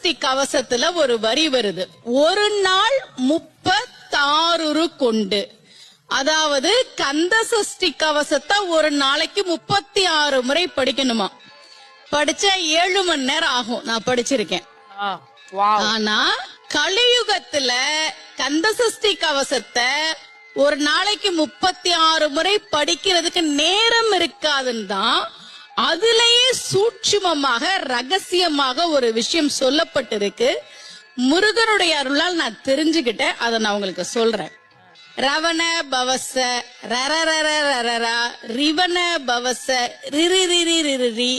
சஷ்டி கவசத்துல ஒரு வரி வருது, ஒரு நாள் 36 கொண்டு. அதாவது கந்த சஷ்டி கவசத்தை ஒரு நாளைக்கு 36 முறை படிக்கணுமா. படிச்சா 7 மணி நேரம் ஆகும். நான் படிச்சிருக்கேன். ஆனா கலியுகத்துல கந்த சஷ்டி கவசத்தை ஒரு நாளைக்கு 36 முறை படிக்கிறதுக்கு நேரம் இருக்காதுன்னு தான் அதுலயே சூட்சுமமாக ரகசியமாக ஒரு விஷயம் சொல்லப்பட்டிருக்கு. முருகனுடைய அருளால் நான் தெரிஞ்சுக்கிட்டேன். அதை நான் உங்களுக்கு சொல்றேன். ரவண பவச ரரரரரரா ரிவண பவச ரிரிரிரிரிரி,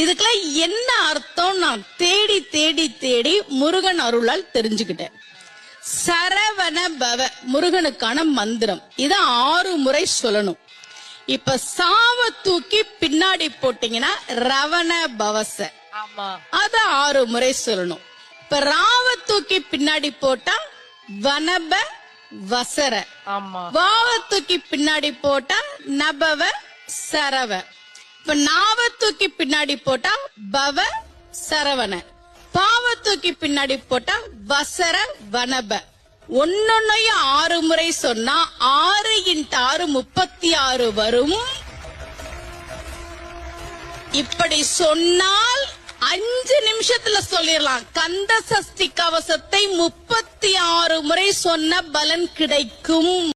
இதுக்கெல்லாம் என்ன அர்த்தம் நான் தேடி தேடி தேடி முருகன் அருளால் தெரிஞ்சுக்கிட்டேன். சரவண பவ முருகனுக்கான மந்திரம், இத 6 முறை சொல்லணும். இப்ப சாவ தூக்கி பின்னாடி போட்டீங்கன்னா ரவண பவச, அத 6 முறை சொல்லணும். இப்ப ராவ தூக்கி பின்னாடி போட்டா வனப வசர, வாவ தூக்கி பின்னாடி போட்டா நபவ சரவ, இப்ப நாவ தூக்கி பின்னாடி போட்டா பவ சரவண, பாவ தூக்கி பின்னாடி போட்டா வசர வனப. ஒன்னொன்னையும் 6 முறை சொன்னா 6 × 6 36 வரும். இப்படி சொன்னால் 5 நிமிஷத்துல சொல்லிடலாம். கந்த சஷ்டி கவசத்தை 36 முறை சொன்ன பலன் கிடைக்கும்.